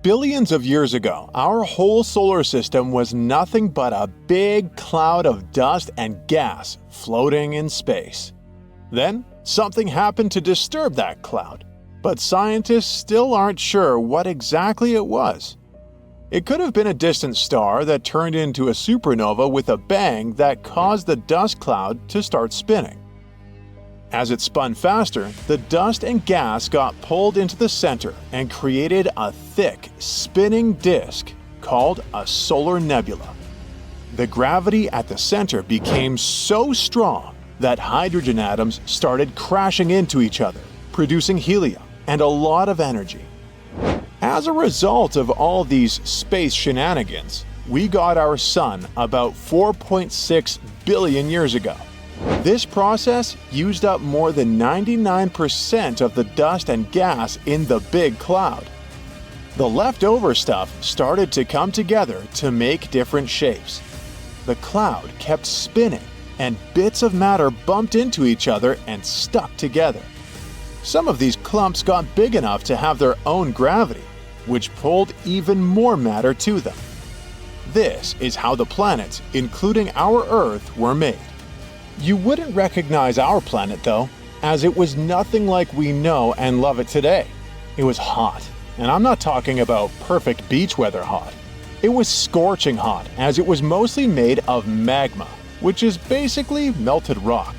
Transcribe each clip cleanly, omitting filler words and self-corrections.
Billions of years ago, our whole solar system was nothing but a big cloud of dust and gas floating in space. Then, something happened to disturb that cloud, but scientists still aren't sure what exactly it was. It could have been a distant star that turned into a supernova with a bang that caused the dust cloud to start spinning. As it spun faster, the dust and gas got pulled into the center and created a thick, spinning disk called a solar nebula. The gravity at the center became so strong that hydrogen atoms started crashing into each other, producing helium and a lot of energy. As a result of all these space shenanigans, we got our sun about 4.6 billion years ago. This process used up more than 99% of the dust and gas in the big cloud. The leftover stuff started to come together to make different shapes. The cloud kept spinning, and bits of matter bumped into each other and stuck together. Some of these clumps got big enough to have their own gravity, which pulled even more matter to them. This is how the planets, including our Earth, were made. You wouldn't recognize our planet though, as it was nothing like we know and love it today. It was hot, and I'm not talking about perfect beach weather hot. It was scorching hot, as it was mostly made of magma, which is basically melted rock.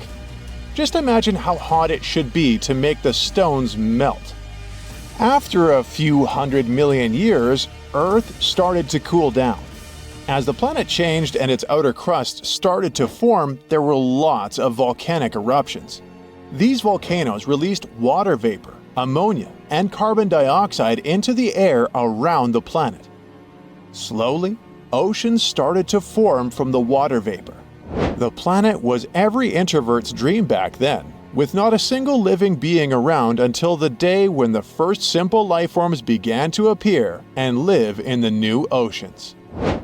Just imagine how hot it should be to make the stones melt. After a few 100 million years, Earth started to cool down. As the planet changed and its outer crust started to form, there were lots of volcanic eruptions. These volcanoes released water vapor, ammonia, and carbon dioxide into the air around the planet. Slowly, oceans started to form from the water vapor. The planet was every introvert's dream back then, with not a single living being around until the day when the first simple lifeforms began to appear and live in the new oceans.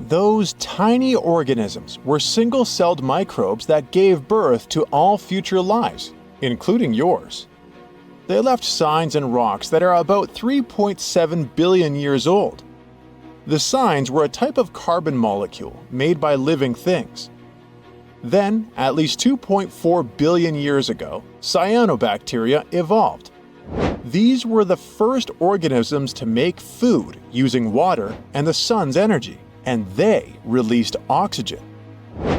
Those tiny organisms were single-celled microbes that gave birth to all future lives, including yours. They left signs in rocks that are about 3.7 billion years old. The signs were a type of carbon molecule made by living things. Then, at least 2.4 billion years ago, cyanobacteria evolved. These were the first organisms to make food using water and the sun's energy, and they released oxygen.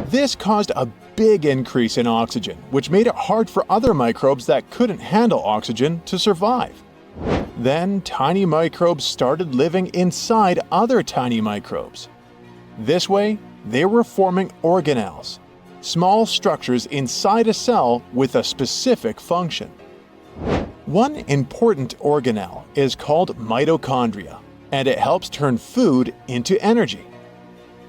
This caused a big increase in oxygen, which made it hard for other microbes that couldn't handle oxygen to survive. Then, tiny microbes started living inside other tiny microbes. This way, they were forming organelles, small structures inside a cell with a specific function. One important organelle is called mitochondria, and it helps turn food into energy.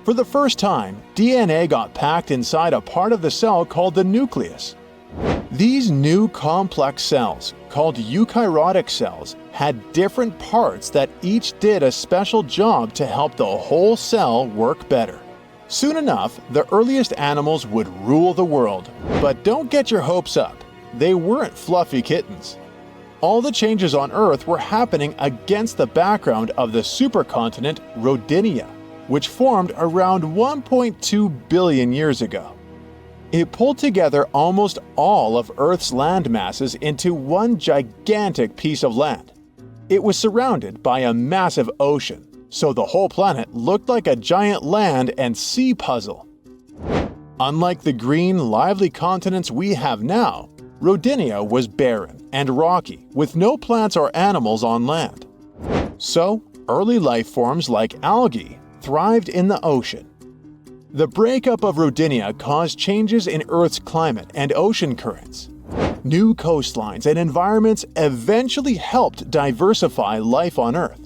For the first time, DNA got packed inside a part of the cell called the nucleus. These new complex cells, called eukaryotic cells, had different parts that each did a special job to help the whole cell work better. Soon enough, the earliest animals would rule the world. But don't get your hopes up. They weren't fluffy kittens. All the changes on Earth were happening against the background of the supercontinent Rodinia, which formed around 1.2 billion years ago. It pulled together almost all of Earth's land masses into one gigantic piece of land. It was surrounded by a massive ocean, so the whole planet looked like a giant land and sea puzzle. Unlike the green, lively continents we have now, Rodinia was barren and rocky, with no plants or animals on land. So, early life forms like algae thrived in the ocean. The breakup of Rodinia caused changes in Earth's climate and ocean currents. New coastlines and environments eventually helped diversify life on Earth.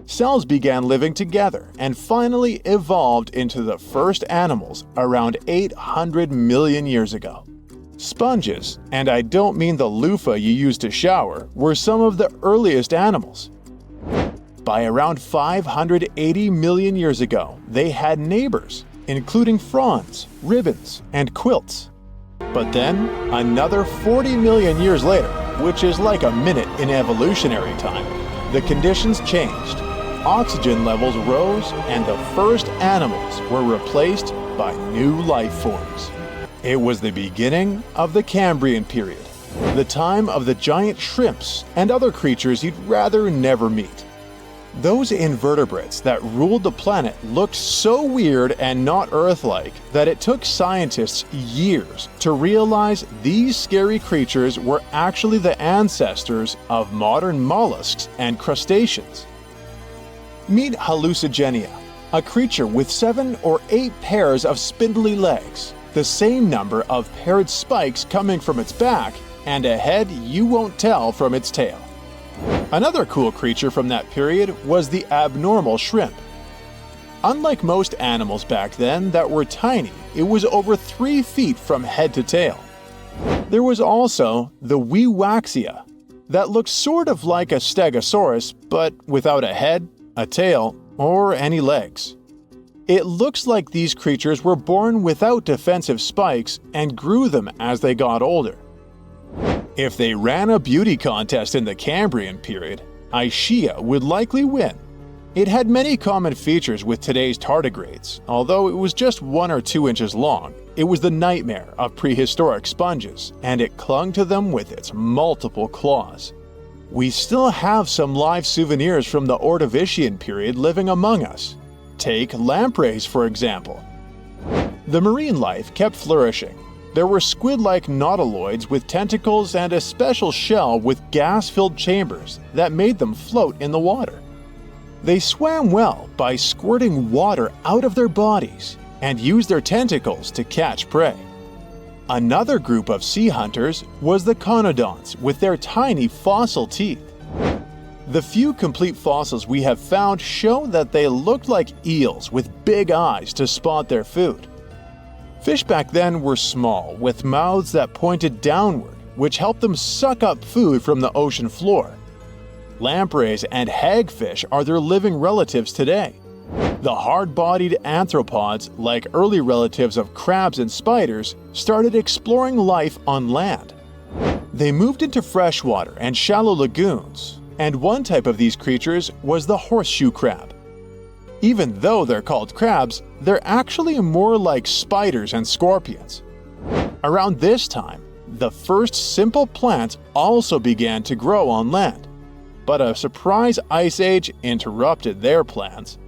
Cells began living together and finally evolved into the first animals around 800 million years ago. Sponges, and I don't mean the loofah you use to shower, were some of the earliest animals. By around 580 million years ago, they had neighbors, including fronds, ribbons, and quilts. But then, another 40 million years later, which is like a minute in evolutionary time, the conditions changed. oxygen levels rose and the first animals were replaced by new life forms. It was the beginning of the Cambrian period, the time of the giant shrimps and other creatures you'd rather never meet. Those invertebrates that ruled the planet looked so weird and not Earth-like that it took scientists years to realize these scary creatures were actually the ancestors of modern mollusks and crustaceans. Meet Hallucigenia, a creature with 7 or 8 pairs of spindly legs, the same number of paired spikes coming from its back, and a head you won't tell from its tail. Another cool creature from that period was the abnormal shrimp. Unlike most animals back then that were tiny, it was over 3 feet from head to tail. There was also the Weewaxia, that looked sort of like a stegosaurus, but without a head, a tail, or any legs. It looks like these creatures were born without defensive spikes and grew them as they got older. If they ran a beauty contest in the Cambrian period, Aishia would likely win. It had many common features with today's tardigrades. Although it was just 1 or 2 inches long, it was the nightmare of prehistoric sponges, and it clung to them with its multiple claws. We still have some live souvenirs from the Ordovician period living among us. Take lampreys, for example. The marine life kept flourishing. There were squid-like nautiloids with tentacles and a special shell with gas-filled chambers that made them float in the water. They swam well by squirting water out of their bodies and used their tentacles to catch prey. Another group of sea hunters was the conodonts with their tiny fossil teeth. The few complete fossils we have found show that they looked like eels with big eyes to spot their food. Fish back then were small, with mouths that pointed downward, which helped them suck up food from the ocean floor. Lampreys and hagfish are their living relatives today. The hard-bodied arthropods, like early relatives of crabs and spiders, started exploring life on land. They moved into freshwater and shallow lagoons, and one type of these creatures was the horseshoe crab. Even though they're called crabs, they're actually more like spiders and scorpions. Around this time, the first simple plants also began to grow on land, but a surprise ice age interrupted their plans.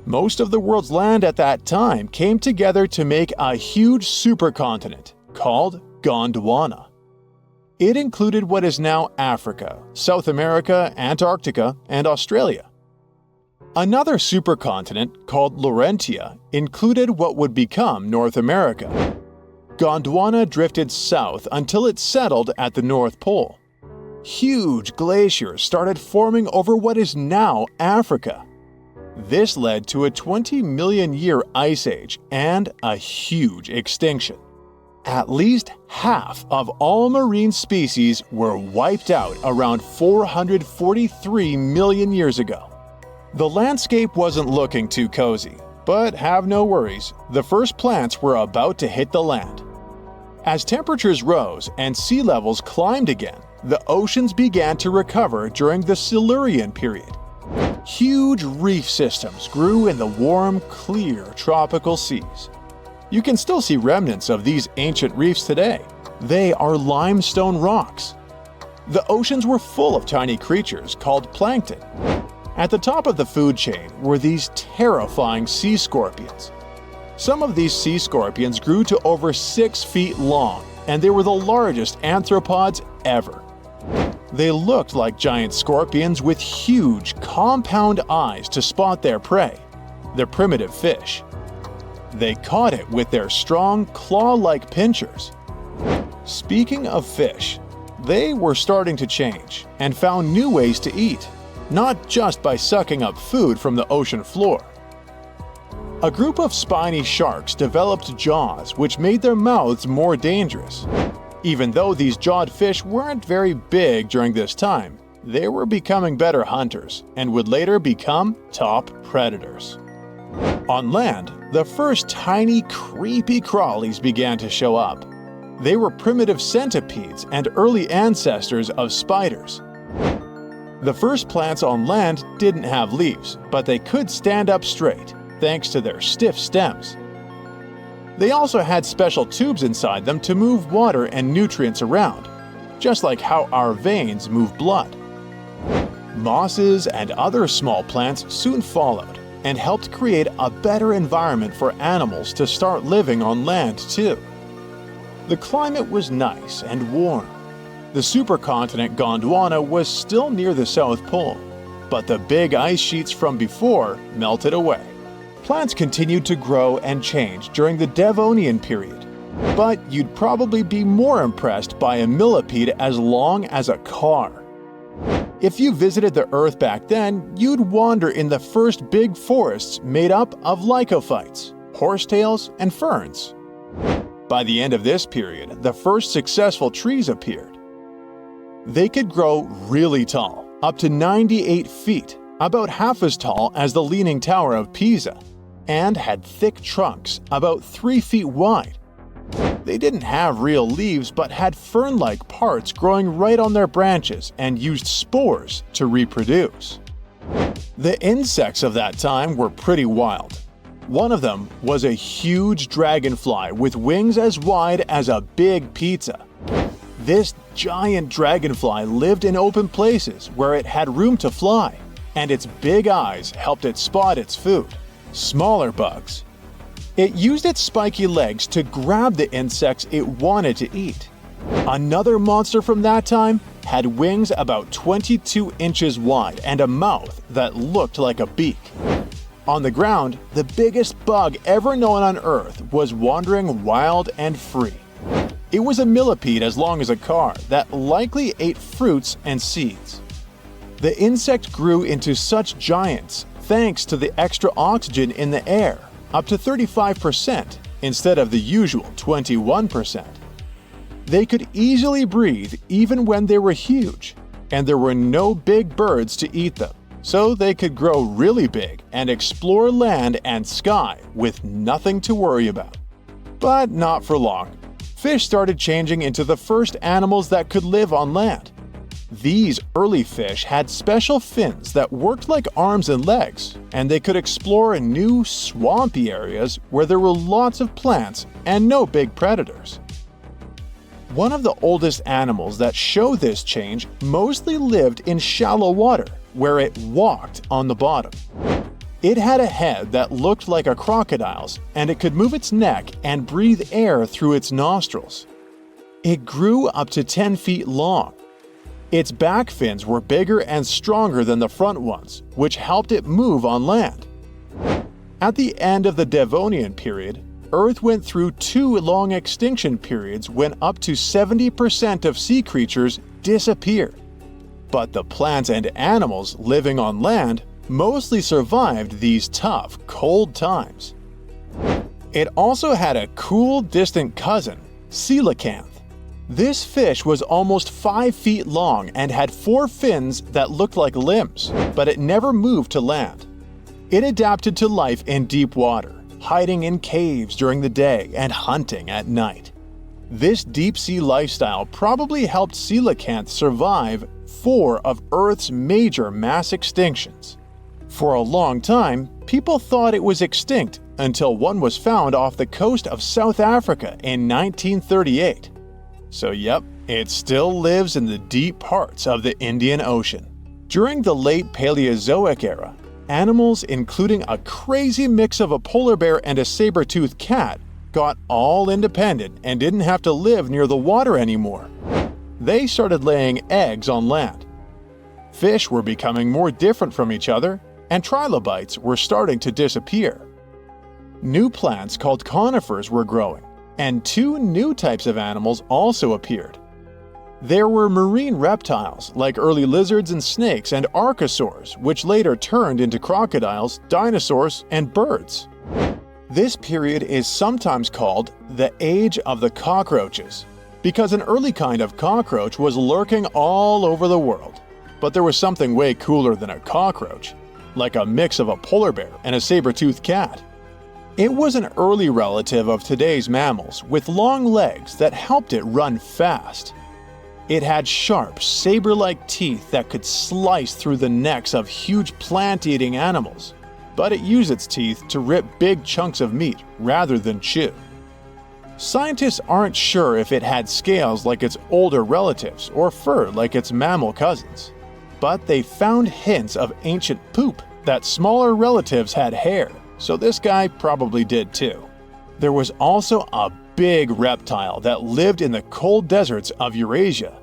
Most of the world's land at that time came together to make a huge supercontinent called Gondwana. It included what is now Africa, South America, Antarctica, and Australia. Another supercontinent, called Laurentia, included what would become North America. Gondwana drifted south until it settled at the North Pole. Huge glaciers started forming over what is now Africa. This led to a 20-million-year ice age and a huge extinction. At least half of all marine species were wiped out around 443 million years ago. The landscape wasn't looking too cozy, but have no worries, the first plants were about to hit the land. As temperatures rose and sea levels climbed again, the oceans began to recover during the Silurian period. Huge reef systems grew in the warm, clear tropical seas. You can still see remnants of these ancient reefs today. They are limestone rocks. The oceans were full of tiny creatures called plankton. At the top of the food chain were these terrifying sea scorpions. Some of these sea scorpions grew to over 6 feet long, and they were the largest arthropods ever. They looked like giant scorpions with huge, compound eyes to spot their prey, the primitive fish. They caught it with their strong, claw-like pinchers. Speaking of fish, they were starting to change and found new ways to eat, not just by sucking up food from the ocean floor. A group of spiny sharks developed jaws which made their mouths more dangerous. Even though these jawed fish weren't very big during this time, they were becoming better hunters and would later become top predators. On land, the first tiny, creepy crawlies began to show up. They were primitive centipedes and early ancestors of spiders. The first plants on land didn't have leaves, but they could stand up straight, thanks to their stiff stems. They also had special tubes inside them to move water and nutrients around, just like how our veins move blood. Mosses and other small plants soon followed and helped create a better environment for animals to start living on land too. The climate was nice and warm. The supercontinent Gondwana was still near the South Pole, but the big ice sheets from before melted away. Plants continued to grow and change during the Devonian period, but you'd probably be more impressed by a millipede as long as a car. If you visited the Earth back then, you'd wander in the first big forests made up of lycophytes, horsetails, and ferns. By the end of this period, the first successful trees appeared. They could grow really tall, up to 98 feet, about half as tall as the Leaning Tower of Pisa, and had thick trunks about 3 feet wide. They didn't have real leaves but had fern-like parts growing right on their branches and used spores to reproduce. The insects of that time were pretty wild. One of them was a huge dragonfly with wings as wide as a big pizza. This giant dragonfly lived in open places where it had room to fly, and its big eyes helped it spot its food, smaller bugs. It used its spiky legs to grab the insects it wanted to eat. Another monster from that time had wings about 22 inches wide and a mouth that looked like a beak. On the ground, the biggest bug ever known on Earth was wandering wild and free. It was a millipede as long as a car that likely ate fruits and seeds. The insect grew into such giants thanks to the extra oxygen in the air, up to 35% instead of the usual 21%. They could easily breathe even when they were huge, and there were no big birds to eat them, so they could grow really big and explore land and sky with nothing to worry about. But not for long. Fish started changing into the first animals that could live on land. These early fish had special fins that worked like arms and legs, and they could explore new, swampy areas where there were lots of plants and no big predators. One of the oldest animals that show this change mostly lived in shallow water, where it walked on the bottom. It had a head that looked like a crocodile's, and it could move its neck and breathe air through its nostrils. It grew up to 10 feet long. Its back fins were bigger and stronger than the front ones, which helped it move on land. At the end of the Devonian period, Earth went through 2 long extinction periods when up to 70% of sea creatures disappeared. But the plants and animals living on land mostly survived these tough, cold times. It also had a cool, distant cousin, coelacanth. This fish was almost 5 feet long and had 4 fins that looked like limbs, but it never moved to land. It adapted to life in deep water, hiding in caves during the day and hunting at night. This deep-sea lifestyle probably helped coelacanth survive 4 of Earth's major mass extinctions. For a long time, people thought it was extinct until one was found off the coast of South Africa in 1938. So yep, it still lives in the deep parts of the Indian Ocean. During the late Paleozoic era, animals including a crazy mix of a polar bear and a saber-toothed cat got all independent and didn't have to live near the water anymore. They started laying eggs on land. Fish were becoming more different from each other, and trilobites were starting to disappear. New plants called conifers were growing, and 2 new types of animals also appeared. There were marine reptiles like early lizards and snakes and archosaurs, which later turned into crocodiles, dinosaurs, and birds. This period is sometimes called the Age of the Cockroaches, because an early kind of cockroach was lurking all over the world. But there was something way cooler than a cockroach, like a mix of a polar bear and a saber-toothed cat. It was an early relative of today's mammals with long legs that helped it run fast. It had sharp, saber-like teeth that could slice through the necks of huge plant-eating animals, but it used its teeth to rip big chunks of meat rather than chew. Scientists aren't sure if it had scales like its older relatives or fur like its mammal cousins, but they found hints of ancient poop that smaller relatives had hair, so this guy probably did too. There was also a big reptile that lived in the cold deserts of Eurasia.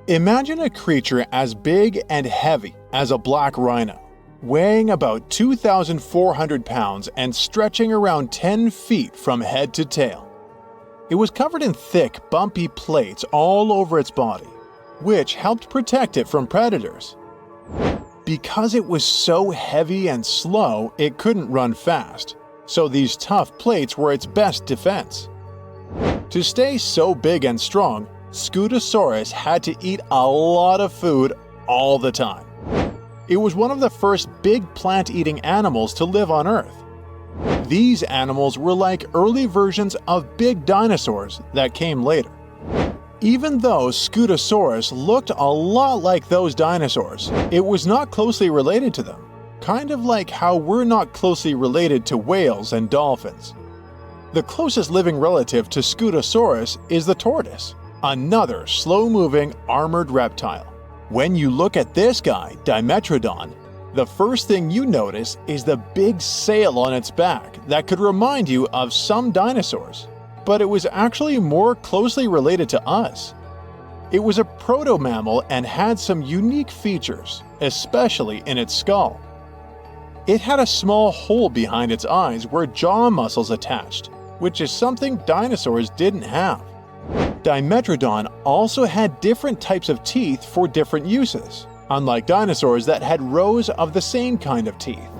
Imagine a creature as big and heavy as a black rhino, weighing about 2,400 pounds and stretching around 10 feet from head to tail. It was covered in thick, bumpy plates all over its body, which helped protect it from predators. Because it was so heavy and slow, it couldn't run fast, so these tough plates were its best defense. To stay so big and strong, Scutosaurus had to eat a lot of food all the time. It was one of the first big plant-eating animals to live on Earth. These animals were like early versions of big dinosaurs that came later. Even though Scutosaurus looked a lot like those dinosaurs, it was not closely related to them, kind of like how we're not closely related to whales and dolphins. The closest living relative to Scutosaurus is the tortoise, another slow-moving armored reptile. When you look at this guy, Dimetrodon, the first thing you notice is the big sail on its back that could remind you of some dinosaurs, but it was actually more closely related to us. It was a proto-mammal and had some unique features, especially in its skull. It had a small hole behind its eyes where jaw muscles attached, which is something dinosaurs didn't have. Dimetrodon also had different types of teeth for different uses, unlike dinosaurs that had rows of the same kind of teeth.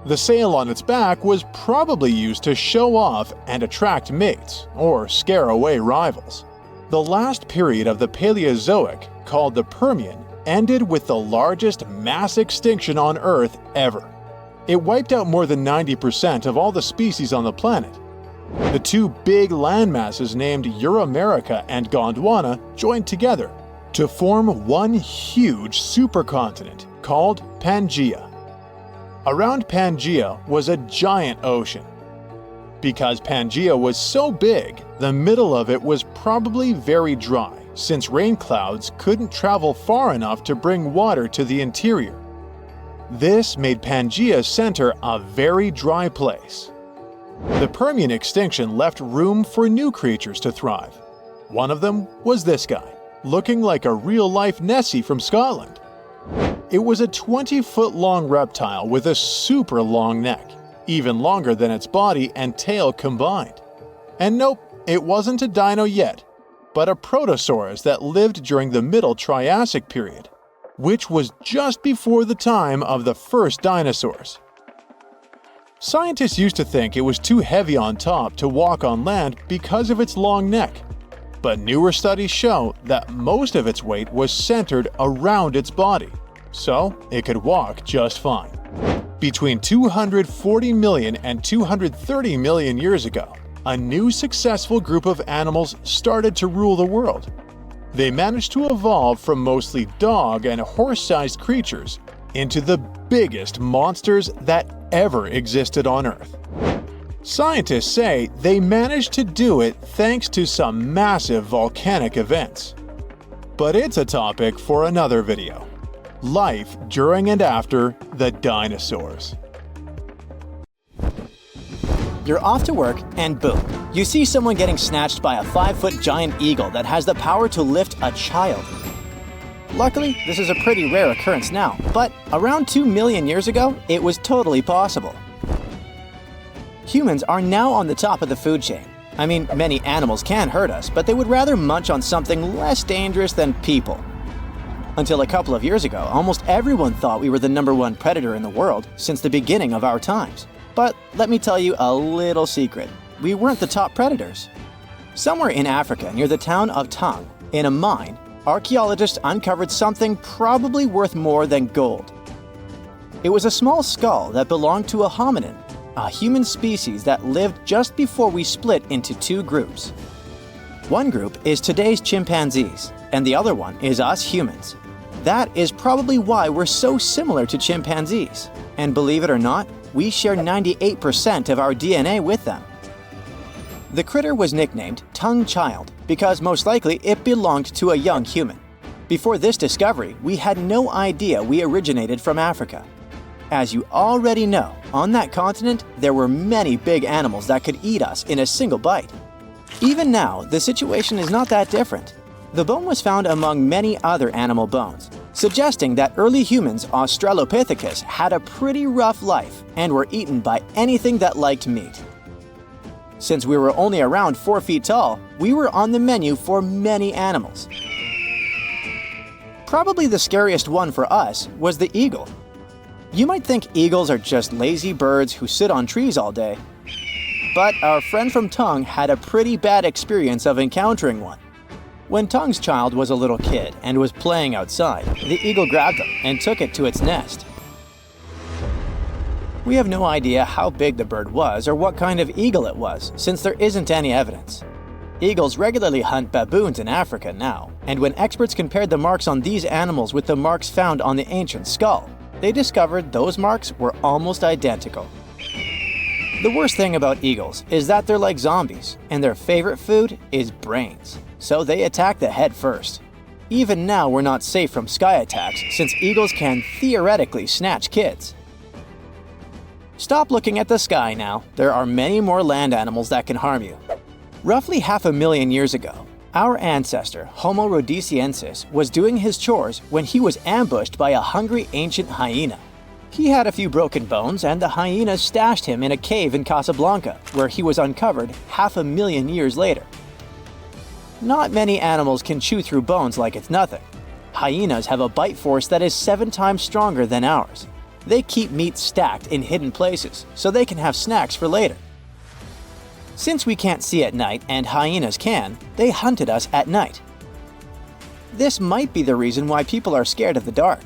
The sail on its back was probably used to show off and attract mates, or scare away rivals. The last period of the Paleozoic, called the Permian, ended with the largest mass extinction on Earth ever. It wiped out more than 90% of all the species on the planet. The two big landmasses named Euramerica and Gondwana joined together to form one huge supercontinent called Pangaea. Around Pangaea was a giant ocean. Because Pangaea was so big, the middle of it was probably very dry, since rain clouds couldn't travel far enough to bring water to the interior. This made Pangaea's center a very dry place. The Permian extinction left room for new creatures to thrive. One of them was this guy, looking like a real-life Nessie from Scotland. It was a 20-foot-long reptile with a super long neck, even longer than its body and tail combined. And nope, it wasn't a dino yet, but a protosaurus that lived during the Middle Triassic period, which was just before the time of the first dinosaurs. Scientists used to think it was too heavy on top to walk on land because of its long neck, but newer studies show that most of its weight was centered around its body, so it could walk just fine. Between 240 million and 230 million years ago, a new successful group of animals started to rule the world. They managed to evolve from mostly dog and horse-sized creatures into the biggest monsters that ever existed on Earth. Scientists say they managed to do it thanks to some massive volcanic events. But it's a topic for another video. Life during and after the dinosaurs. You're off to work and boom, you see someone getting snatched by a 5-foot giant eagle that has the power to lift a child. Luckily, this is a pretty rare occurrence now, but around 2 million years ago, it was totally possible. Humans are now on the top of the food chain. I mean, many animals can hurt us, but they would rather munch on something less dangerous than people. Until a couple of years ago, almost everyone thought we were the #1 predator in the world since the beginning of our times. But let me tell you a little secret. We weren't the top predators. Somewhere in Africa, near the town of Tang, in a mine, archaeologists uncovered something probably worth more than gold. It was a small skull that belonged to a hominin, a human species that lived just before we split into two groups. One group is today's chimpanzees, and the other one is us humans. That is probably why we're so similar to chimpanzees. And believe it or not, we share 98% of our DNA with them. The critter was nicknamed Tongue Child because most likely it belonged to a young human. Before this discovery, we had no idea we originated from Africa. As you already know, on that continent, there were many big animals that could eat us in a single bite. Even now, the situation is not that different. The bone was found among many other animal bones, suggesting that early humans, Australopithecus, had a pretty rough life and were eaten by anything that liked meat. Since we were only around 4 feet tall, we were on the menu for many animals. Probably the scariest one for us was the eagle. You might think eagles are just lazy birds who sit on trees all day, but our friend from Tongue had a pretty bad experience of encountering one. When Tongue's child was a little kid and was playing outside, the eagle grabbed him and took it to its nest. We have no idea how big the bird was or what kind of eagle it was, since there isn't any evidence. Eagles regularly hunt baboons in Africa now, and when experts compared the marks on these animals with the marks found on the ancient skull, they discovered those marks were almost identical. The worst thing about eagles is that they're like zombies, and their favorite food is brains, so they attack the head first. Even now, we're not safe from sky attacks since eagles can theoretically snatch kids. Stop looking at the sky now. There are many more land animals that can harm you. Roughly 500,000 years ago, our ancestor, Homo rhodesiensis, was doing his chores when he was ambushed by a hungry ancient hyena. He had a few broken bones, and the hyenas stashed him in a cave in Casablanca, where he was uncovered 500,000 years later. Not many animals can chew through bones like it's nothing. Hyenas have a bite force that is 7 times stronger than ours. They keep meat stacked in hidden places, so they can have snacks for later. Since we can't see at night and hyenas can, they hunted us at night. This might be the reason why people are scared of the dark.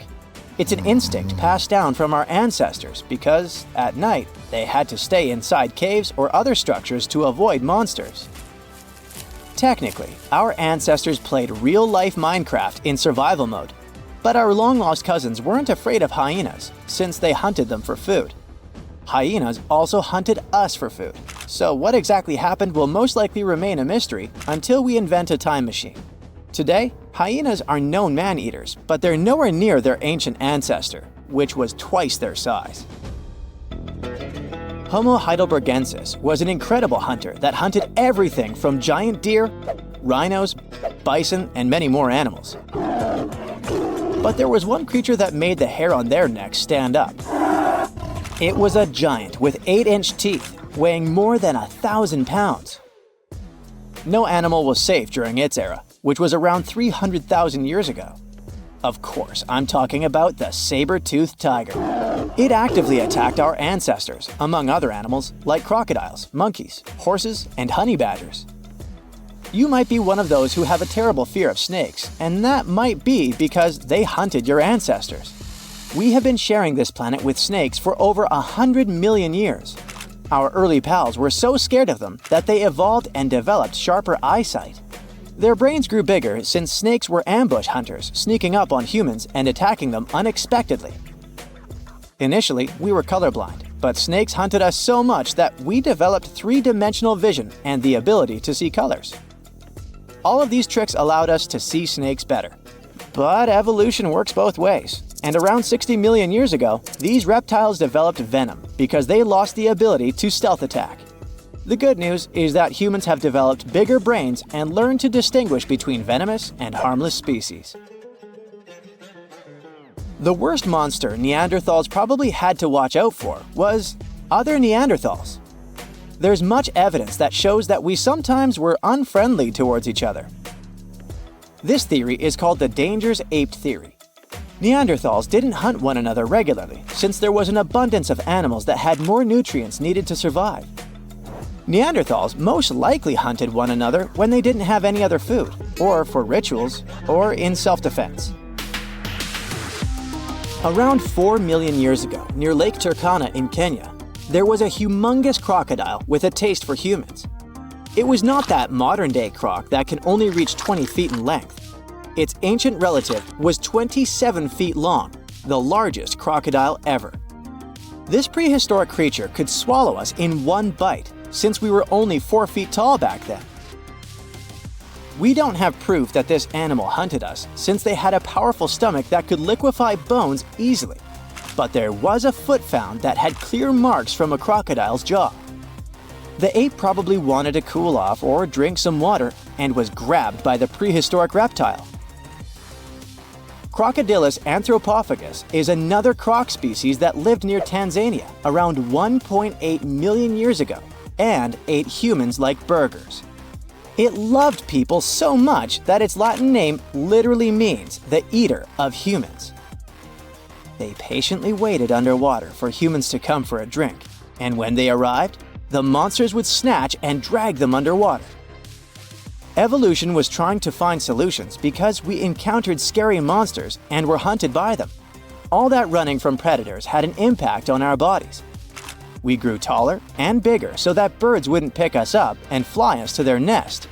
It's an instinct passed down from our ancestors because, at night, they had to stay inside caves or other structures to avoid monsters. Technically, our ancestors played real-life Minecraft in survival mode, but our long-lost cousins weren't afraid of hyenas since they hunted them for food. Hyenas also hunted us for food, so what exactly happened will most likely remain a mystery until we invent a time machine. Today, hyenas are known man-eaters, but they're nowhere near their ancient ancestor, which was twice their size. Homo heidelbergensis was an incredible hunter that hunted everything from giant deer, rhinos, bison, and many more animals. But there was one creature that made the hair on their necks stand up. It was a giant with 8-inch teeth, weighing more than 1,000 pounds. No animal was safe during its era, which was around 300,000 years ago. Of course, I'm talking about the saber-toothed tiger. It actively attacked our ancestors, among other animals like crocodiles, monkeys, horses, and honey badgers. You might be one of those who have a terrible fear of snakes, and that might be because they hunted your ancestors. We have been sharing this planet with snakes for over 100 million years. Our early pals were so scared of them that they evolved and developed sharper eyesight. Their brains grew bigger since snakes were ambush hunters, sneaking up on humans and attacking them unexpectedly. Initially, we were colorblind, but snakes hunted us so much that we developed 3-dimensional vision and the ability to see colors. All of these tricks allowed us to see snakes better. But evolution works both ways, and around 60 million years ago, these reptiles developed venom because they lost the ability to stealth attack. The good news is that humans have developed bigger brains and learned to distinguish between venomous and harmless species. The worst monster Neanderthals probably had to watch out for was other Neanderthals. There's much evidence that shows that we sometimes were unfriendly towards each other. This theory is called the dangerous ape theory. Neanderthals didn't hunt one another regularly since there was an abundance of animals that had more nutrients needed to survive. Neanderthals most likely hunted one another when they didn't have any other food, or for rituals, or in self-defense. Around 4 million years ago, near Lake Turkana in Kenya, there was a humongous crocodile with a taste for humans. It was not that modern-day croc that can only reach 20 feet in length. Its ancient relative was 27 feet long, the largest crocodile ever. This prehistoric creature could swallow us in one bite, since we were only 4 feet tall back then. We don't have proof that this animal hunted us, since they had a powerful stomach that could liquefy bones easily. But there was a foot found that had clear marks from a crocodile's jaw. The ape probably wanted to cool off or drink some water and was grabbed by the prehistoric reptile. Crocodylus anthropophagus is another croc species that lived near Tanzania around 1.8 million years ago and ate humans like burgers. It loved people so much that its Latin name literally means the eater of humans. They patiently waited underwater for humans to come for a drink, and when they arrived, the monsters would snatch and drag them underwater. Evolution was trying to find solutions because we encountered scary monsters and were hunted by them. All that running from predators had an impact on our bodies. We grew taller and bigger so that birds wouldn't pick us up and fly us to their nest.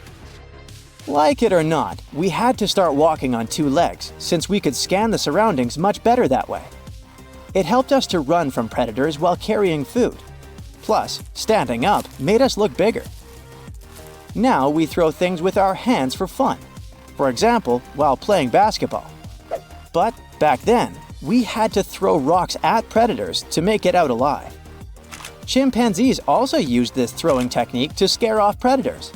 Like it or not, we had to start walking on 2 legs since we could scan the surroundings much better that way. It helped us to run from predators while carrying food. Plus, standing up made us look bigger. Now we throw things with our hands for fun. For example, while playing basketball. But back then, we had to throw rocks at predators to make it out alive. Chimpanzees also used this throwing technique to scare off predators.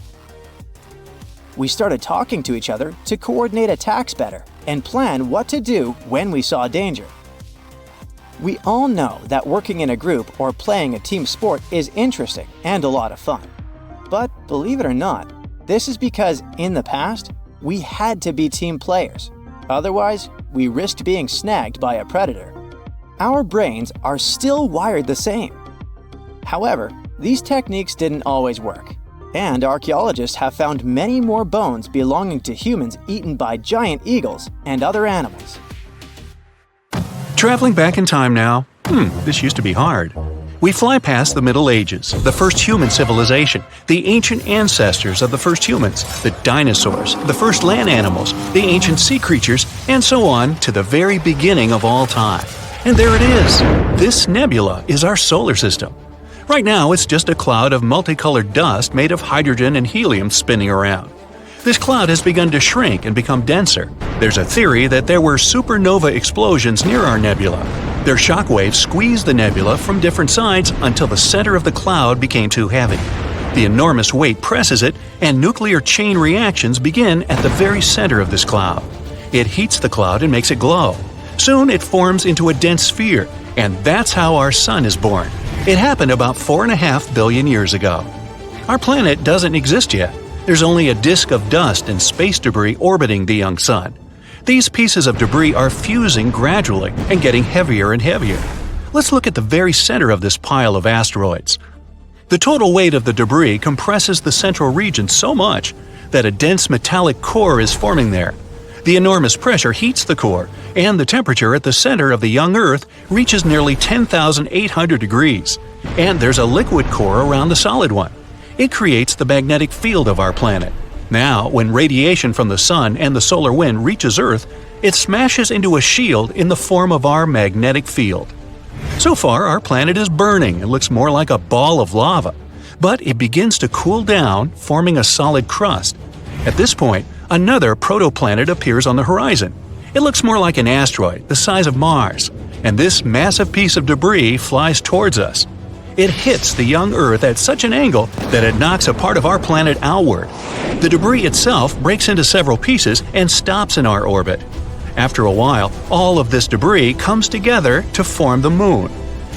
We started talking to each other to coordinate attacks better and plan what to do when we saw danger. We all know that working in a group or playing a team sport is interesting and a lot of fun. But believe it or not, this is because in the past, we had to be team players. Otherwise, we risked being snagged by a predator. Our brains are still wired the same. However, these techniques didn't always work, and archaeologists have found many more bones belonging to humans eaten by giant eagles and other animals. Traveling back in time now, this used to be hard. We fly past the Middle Ages, the first human civilization, the ancient ancestors of the first humans, the dinosaurs, the first land animals, the ancient sea creatures, and so on to the very beginning of all time. And there it is! This nebula is our solar system. Right now, it's just a cloud of multicolored dust made of hydrogen and helium spinning around. This cloud has begun to shrink and become denser. There's a theory that there were supernova explosions near our nebula. Their shock waves squeezed the nebula from different sides until the center of the cloud became too heavy. The enormous weight presses it, and nuclear chain reactions begin at the very center of this cloud. It heats the cloud and makes it glow. Soon it forms into a dense sphere, and that's how our sun is born. It happened about 4.5 billion years ago. Our planet doesn't exist yet. There's only a disk of dust and space debris orbiting the young sun. These pieces of debris are fusing gradually and getting heavier and heavier. Let's look at the very center of this pile of asteroids. The total weight of the debris compresses the central region so much that a dense metallic core is forming there. The enormous pressure heats the core, and the temperature at the center of the young Earth reaches nearly 10,800 degrees. And there's a liquid core around the solid one. It creates the magnetic field of our planet. Now, when radiation from the sun and the solar wind reaches Earth, it smashes into a shield in the form of our magnetic field. So far, our planet is burning and looks more like a ball of lava. But it begins to cool down, forming a solid crust. At this point, another protoplanet appears on the horizon. It looks more like an asteroid, the size of Mars. And this massive piece of debris flies towards us. It hits the young Earth at such an angle that it knocks a part of our planet outward. The debris itself breaks into several pieces and stops in our orbit. After a while, all of this debris comes together to form the Moon.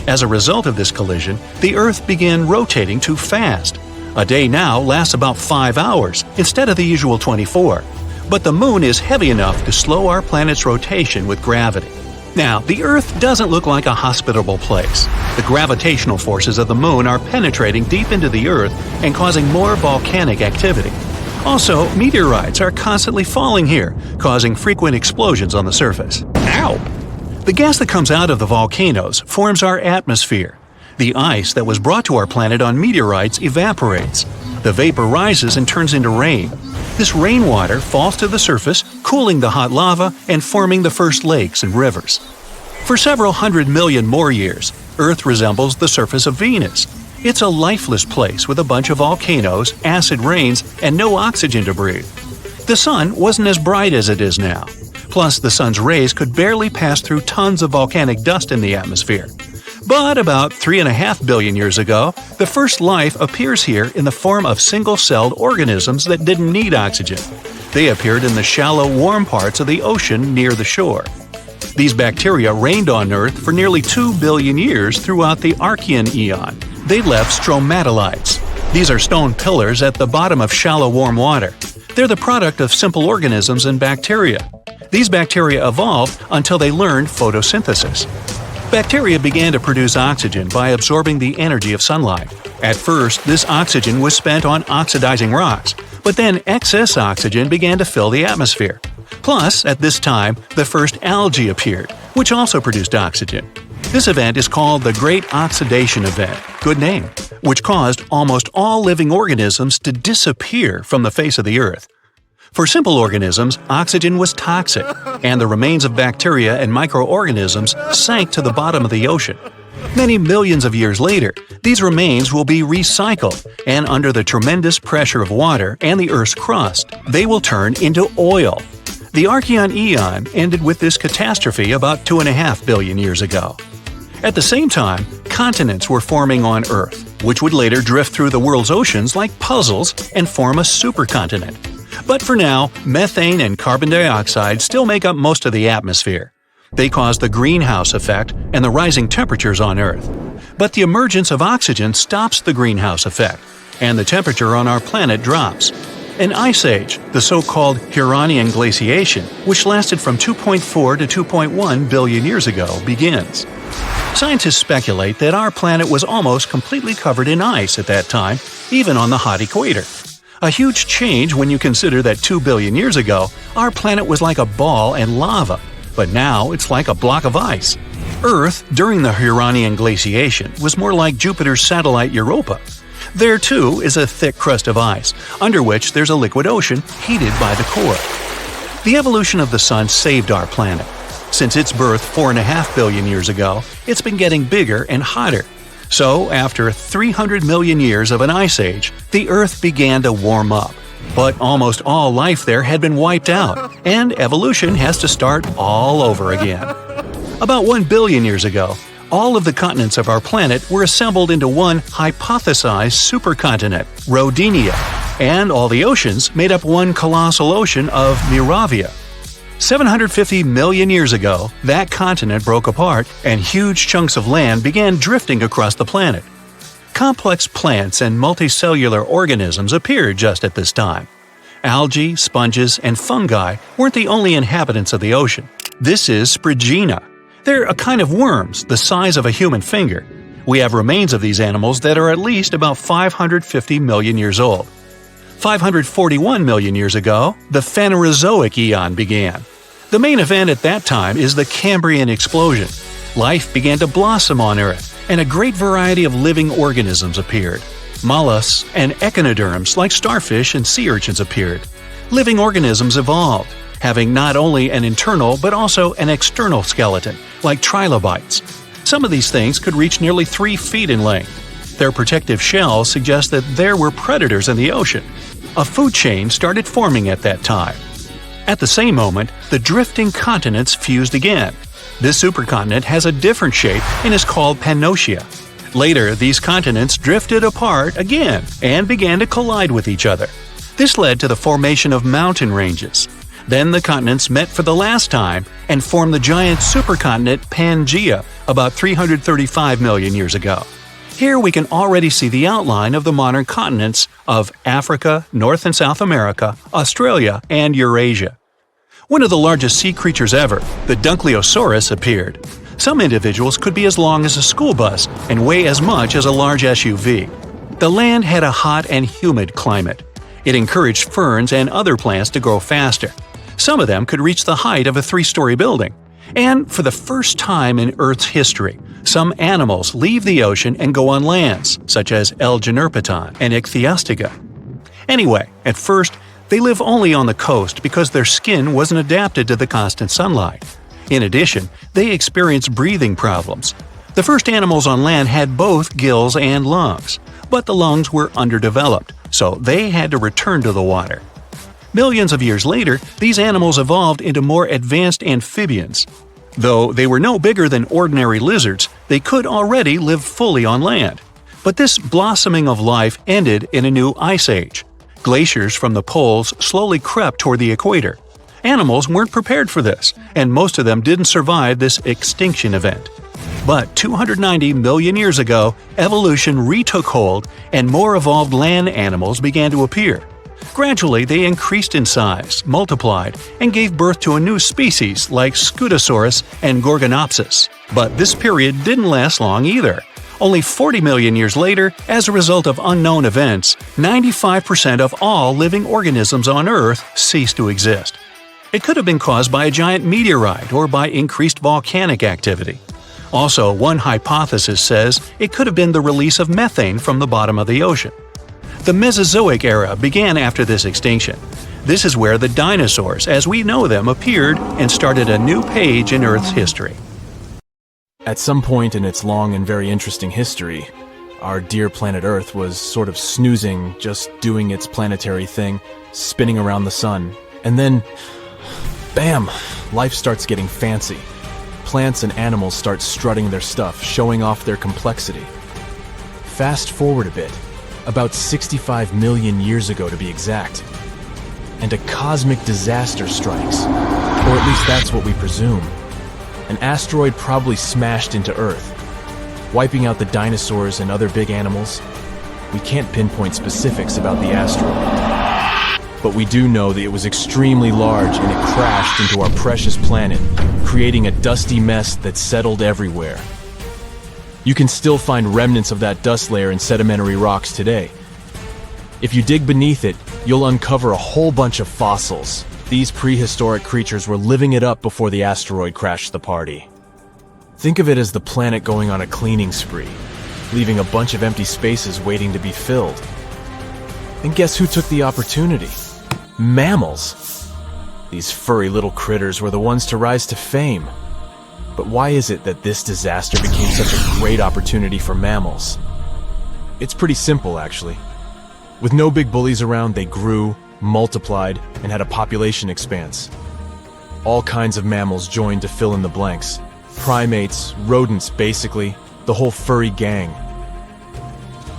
As a result of this collision, the Earth began rotating too fast. A day now lasts about 5 hours instead of the usual 24. But the Moon is heavy enough to slow our planet's rotation with gravity. Now, the Earth doesn't look like a hospitable place. The gravitational forces of the Moon are penetrating deep into the Earth and causing more volcanic activity. Also, meteorites are constantly falling here, causing frequent explosions on the surface. Ow! The gas that comes out of the volcanoes forms our atmosphere. The ice that was brought to our planet on meteorites evaporates. The vapor rises and turns into rain. This rainwater falls to the surface, cooling the hot lava and forming the first lakes and rivers. For several 100 million more years, Earth resembles the surface of Venus. It's a lifeless place with a bunch of volcanoes, acid rains, and no oxygen to breathe. The sun wasn't as bright as it is now. Plus, the sun's rays could barely pass through tons of volcanic dust in the atmosphere. But about 3.5 billion years ago, the first life appears here in the form of single-celled organisms that didn't need oxygen. They appeared in the shallow, warm parts of the ocean near the shore. These bacteria reigned on Earth for nearly 2 billion years throughout the Archean Eon. They left stromatolites. These are stone pillars at the bottom of shallow warm water. They're the product of simple organisms and bacteria. These bacteria evolved until they learned photosynthesis. Bacteria began to produce oxygen by absorbing the energy of sunlight. At first, this oxygen was spent on oxidizing rocks, but then excess oxygen began to fill the atmosphere. Plus, at this time, the first algae appeared, which also produced oxygen. This event is called the Great Oxidation Event, good name, which caused almost all living organisms to disappear from the face of the Earth. For simple organisms, oxygen was toxic, and the remains of bacteria and microorganisms sank to the bottom of the ocean. Many millions of years later, these remains will be recycled, and under the tremendous pressure of water and the Earth's crust, they will turn into oil. The Archean Eon ended with this catastrophe about 2.5 billion years ago. At the same time, continents were forming on Earth, which would later drift through the world's oceans like puzzles and form a supercontinent. But for now, methane and carbon dioxide still make up most of the atmosphere. They cause the greenhouse effect and the rising temperatures on Earth. But the emergence of oxygen stops the greenhouse effect, and the temperature on our planet drops. An ice age, the so-called Huronian glaciation, which lasted from 2.4 to 2.1 billion years ago, begins. Scientists speculate that our planet was almost completely covered in ice at that time, even on the hot equator. A huge change when you consider that 2 billion years ago, our planet was like a ball and lava, but now it's like a block of ice. Earth, during the Huronian glaciation, was more like Jupiter's satellite Europa. There, too, is a thick crust of ice, under which there's a liquid ocean heated by the core. The evolution of the Sun saved our planet. Since its birth 4.5 billion years ago, it's been getting bigger and hotter. So, after 300 million years of an ice age, the Earth began to warm up. But almost all life there had been wiped out, and evolution has to start all over again. About 1 billion years ago, all of the continents of our planet were assembled into one hypothesized supercontinent, Rodinia, and all the oceans made up one colossal ocean of Miravia. 750 million years ago, that continent broke apart and huge chunks of land began drifting across the planet. Complex plants and multicellular organisms appeared just at this time. Algae, sponges, and fungi weren't the only inhabitants of the ocean. This is Sprigina. They're a kind of worms the size of a human finger. We have remains of these animals that are at least about 550 million years old. 541 million years ago, the Phanerozoic Eon began. The main event at that time is the Cambrian explosion. Life began to blossom on Earth, and a great variety of living organisms appeared. Mollusks and echinoderms like starfish and sea urchins appeared. Living organisms evolved, having not only an internal but also an external skeleton, like trilobites. Some of these things could reach nearly 3 feet in length. Their protective shells suggest that there were predators in the ocean. A food chain started forming at that time. At the same moment, the drifting continents fused again. This supercontinent has a different shape and is called Pannotia. Later, these continents drifted apart again and began to collide with each other. This led to the formation of mountain ranges. Then the continents met for the last time and formed the giant supercontinent Pangaea about 335 million years ago. Here we can already see the outline of the modern continents of Africa, North and South America, Australia, and Eurasia. One of the largest sea creatures ever, the Dunkleosaurus, appeared. Some individuals could be as long as a school bus and weigh as much as a large SUV. The land had a hot and humid climate. It encouraged ferns and other plants to grow faster. Some of them could reach the height of a 3-story building. And for the first time in Earth's history, some animals leave the ocean and go on lands, such as L. generpeton and Ichthyostega. Anyway, at first, They live only on the coast because their skin wasn't adapted to the constant sunlight. In addition, they experience breathing problems. The first animals on land had both gills and lungs, but the lungs were underdeveloped, so they had to return to the water. Millions of years later, these animals evolved into more advanced amphibians. Though they were no bigger than ordinary lizards, they could already live fully on land. But this blossoming of life ended in a new ice age. Glaciers from the poles slowly crept toward the equator. Animals weren't prepared for this, and most of them didn't survive this extinction event. But 290 million years ago, evolution retook hold and more evolved land animals began to appear. Gradually, they increased in size, multiplied, and gave birth to a new species like Scutosaurus and Gorgonopsis. But this period didn't last long either. Only 40 million years later, as a result of unknown events, 95% of all living organisms on Earth ceased to exist. It could have been caused by a giant meteorite or by increased volcanic activity. Also, one hypothesis says it could have been the release of methane from the bottom of the ocean. The Mesozoic era began after this extinction. This is where the dinosaurs, as we know them, appeared and started a new page in Earth's history. At some point in its long and very interesting history, our dear planet Earth was sort of snoozing, just doing its planetary thing, spinning around the sun. And then, bam! Life starts getting fancy. Plants and animals start strutting their stuff, showing off their complexity. Fast forward a bit, about 65 million years ago to be exact, and a cosmic disaster strikes, or at least that's what we presume. An asteroid probably smashed into Earth, wiping out the dinosaurs and other big animals. We can't pinpoint specifics about the asteroid, but we do know that it was extremely large and it crashed into our precious planet, creating a dusty mess that settled everywhere. You can still find remnants of that dust layer in sedimentary rocks today. If you dig beneath it, you'll uncover a whole bunch of fossils. These prehistoric creatures were living it up before the asteroid crashed the party. Think of it as the planet going on a cleaning spree, leaving a bunch of empty spaces waiting to be filled. And guess who took the opportunity? Mammals! These furry little critters were the ones to rise to fame. But why is it that this disaster became such a great opportunity for mammals? It's pretty simple, actually. With no big bullies around, they grew, multiplied, and had a population expanse. All kinds of mammals joined to fill in the blanks. Primates, rodents, basically, the whole furry gang.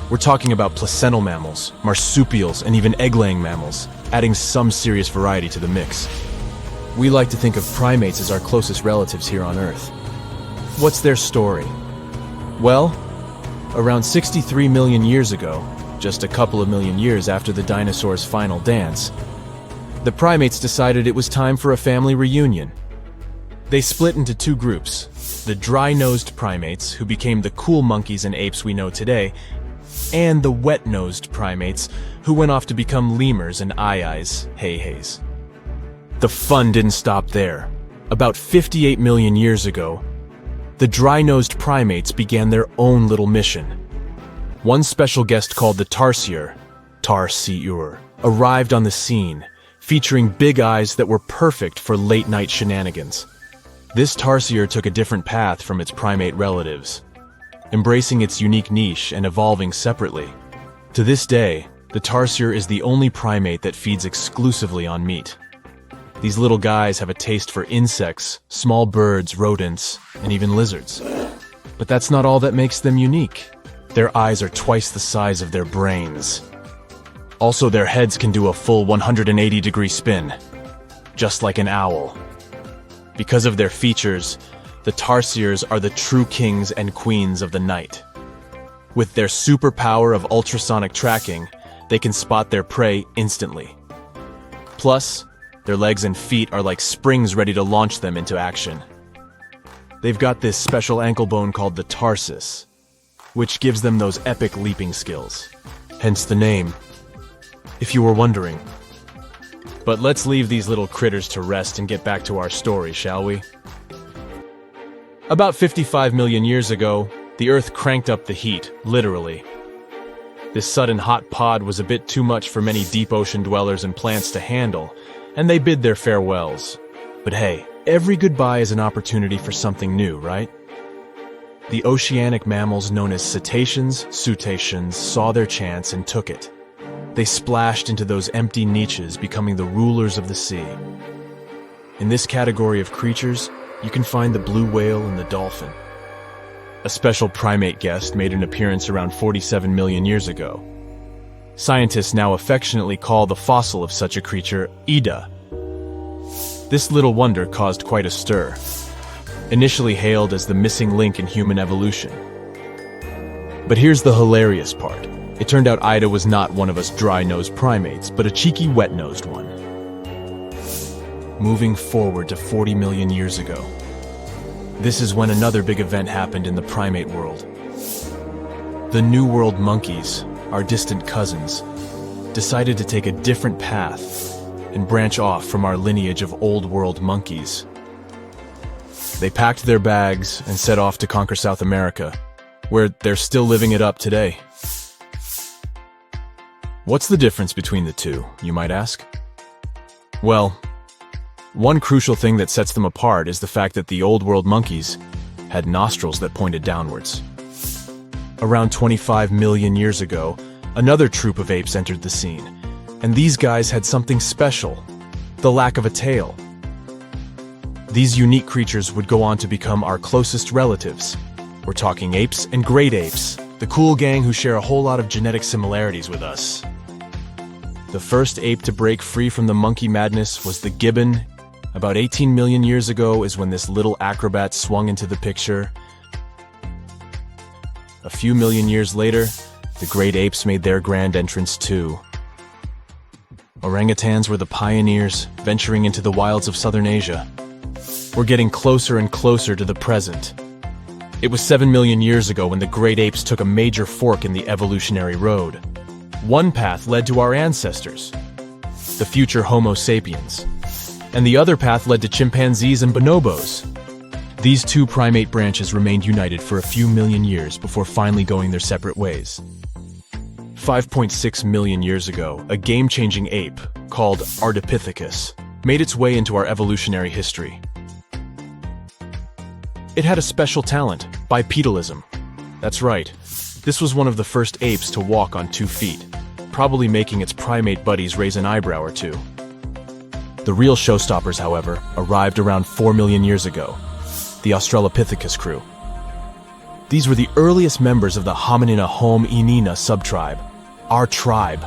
We're talking about placental mammals, marsupials, and even egg-laying mammals, adding some serious variety to the mix. We like to think of primates as our closest relatives here on Earth. What's their story? Well, around 63 million years ago, just a couple of million years after the dinosaurs' final dance, the primates decided it was time for a family reunion. They split into two groups, the dry-nosed primates, who became the cool monkeys and apes we know today, and the wet-nosed primates, who went off to become lemurs and aye-ayes, hey-hays. The fun didn't stop there. About 58 million years ago, the dry-nosed primates began their own little mission. One special guest called the tarsier, arrived on the scene, featuring big eyes that were perfect for late-night shenanigans. This tarsier took a different path from its primate relatives, embracing its unique niche and evolving separately. To this day, the tarsier is the only primate that feeds exclusively on meat. These little guys have a taste for insects, small birds, rodents, and even lizards. But that's not all that makes them unique. Their eyes are twice the size of their brains. Also, their heads can do a full 180-degree spin, just like an owl. Because of their features, the tarsiers are the true kings and queens of the night. With their superpower of ultrasonic tracking, they can spot their prey instantly. Plus, their legs and feet are like springs ready to launch them into action. They've got this special ankle bone called the tarsus, which gives them those epic leaping skills. Hence the name, if you were wondering. But let's leave these little critters to rest and get back to our story, shall we? About 55 million years ago, the Earth cranked up the heat, literally. This sudden hot pod was a bit too much for many deep ocean dwellers and plants to handle, and they bid their farewells. But hey, every goodbye is an opportunity for something new, right? The oceanic mammals known as cetaceans, saw their chance and took it. They splashed into those empty niches, becoming the rulers of the sea. In this category of creatures, you can find the blue whale and the dolphin. A special primate guest made an appearance around 47 million years ago. Scientists now affectionately call the fossil of such a creature Ida. This little wonder caused quite a stir, initially hailed as the missing link in human evolution. But here's the hilarious part. It turned out Ida was not one of us dry-nosed primates, but a cheeky wet-nosed one. Moving forward to 40 million years ago. This is when another big event happened in the primate world. The New World monkeys, our distant cousins, decided to take a different path and branch off from our lineage of Old World monkeys. They packed their bags and set off to conquer South America, where they're still living it up today. What's the difference between the two, you might ask? Well, one crucial thing that sets them apart is the fact that the Old World monkeys had nostrils that pointed downwards. Around 25 million years ago, another troop of apes entered the scene, and these guys had something special: the lack of a tail. These unique creatures would go on to become our closest relatives. We're talking apes and great apes, the cool gang who share a whole lot of genetic similarities with us. The first ape to break free from the monkey madness was the gibbon. About 18 million years ago is when this little acrobat swung into the picture. A few million years later, the great apes made their grand entrance too. Orangutans were the pioneers, venturing into the wilds of southern Asia. We're getting closer and closer to the present. It was 7 million years ago when the great apes took a major fork in the evolutionary road. One path led to our ancestors, the future Homo sapiens, and the other path led to chimpanzees and bonobos. These two primate branches remained united for a few million years before finally going their separate ways. 5.6 million years ago, a game-changing ape called Ardipithecus made its way into our evolutionary history. It had a special talent, bipedalism. That's right, this was one of the first apes to walk on 2 feet, probably making its primate buddies raise an eyebrow or two. The real showstoppers, however, arrived around 4 million years ago, the Australopithecus crew. These were the earliest members of the Hominina hominina subtribe, our tribe.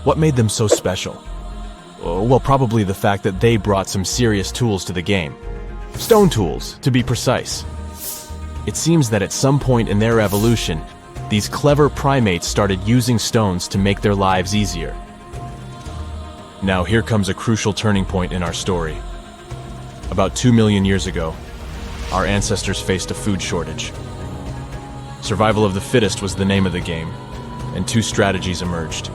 What made them so special? Well, probably the fact that they brought some serious tools to the game. Stone tools, to be precise. It seems that at some point in their evolution, these clever primates started using stones to make their lives easier. Now here comes a crucial turning point in our story. About 2 million years ago, our ancestors faced a food shortage. Survival of the fittest was the name of the game, and 2 strategies emerged.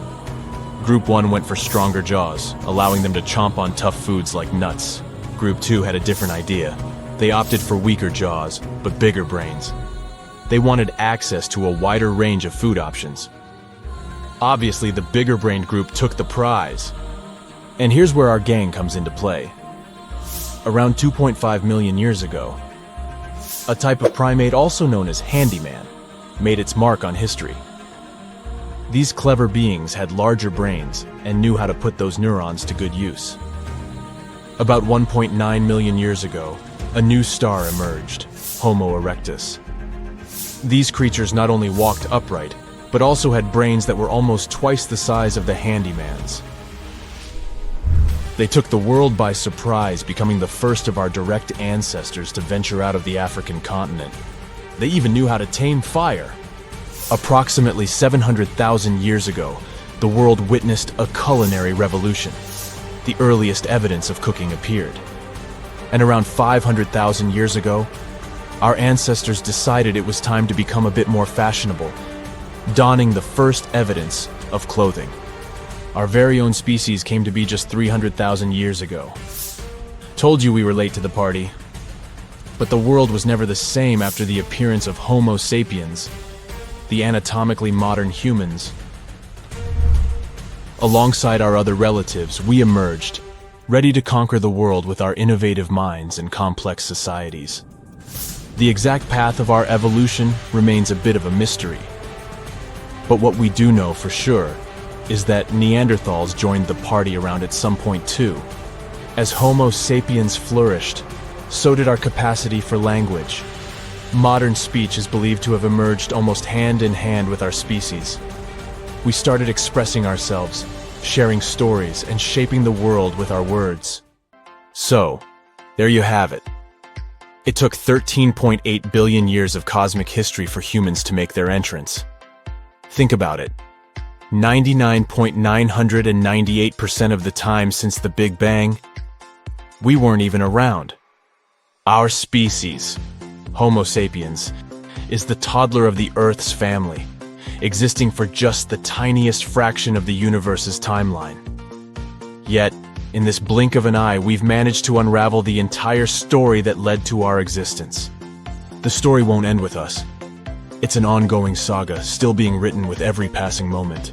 Group 1 went for stronger jaws, allowing them to chomp on tough foods like nuts. Group 2 had a different idea. They opted for weaker jaws, but bigger brains. They wanted access to a wider range of food options. Obviously, the bigger-brained group took the prize. And here's where our gang comes into play. Around 2.5 million years ago, a type of primate also known as handyman made its mark on history. These clever beings had larger brains and knew how to put those neurons to good use. About 1.9 million years ago, a new star emerged, Homo erectus. These creatures not only walked upright, but also had brains that were almost twice the size of the handyman's. They took the world by surprise, becoming the first of our direct ancestors to venture out of the African continent. They even knew how to tame fire. Approximately 700,000 years ago, the world witnessed a culinary revolution. The earliest evidence of cooking appeared. And around 500,000 years ago, our ancestors decided it was time to become a bit more fashionable, donning the first evidence of clothing. Our very own species came to be just 300,000 years ago. Told you we were late to the party. But the world was never the same after the appearance of Homo sapiens, the anatomically modern humans, Alongside our other relatives, we emerged, ready to conquer the world with our innovative minds and complex societies. The exact path of our evolution remains a bit of a mystery. But what we do know for sure is that Neanderthals joined the party around at some point too. As Homo sapiens flourished, so did our capacity for language. Modern speech is believed to have emerged almost hand in hand with our species. We started expressing ourselves, sharing stories, and shaping the world with our words. So, there you have it. It took 13.8 billion years of cosmic history for humans to make their entrance. Think about it. 99.998% of the time since the Big Bang, we weren't even around. Our species, Homo sapiens, is the toddler of the Earth's family, existing for just the tiniest fraction of the universe's timeline. Yet, in this blink of an eye, we've managed to unravel the entire story that led to our existence. The story won't end with us. It's an ongoing saga, still being written with every passing moment.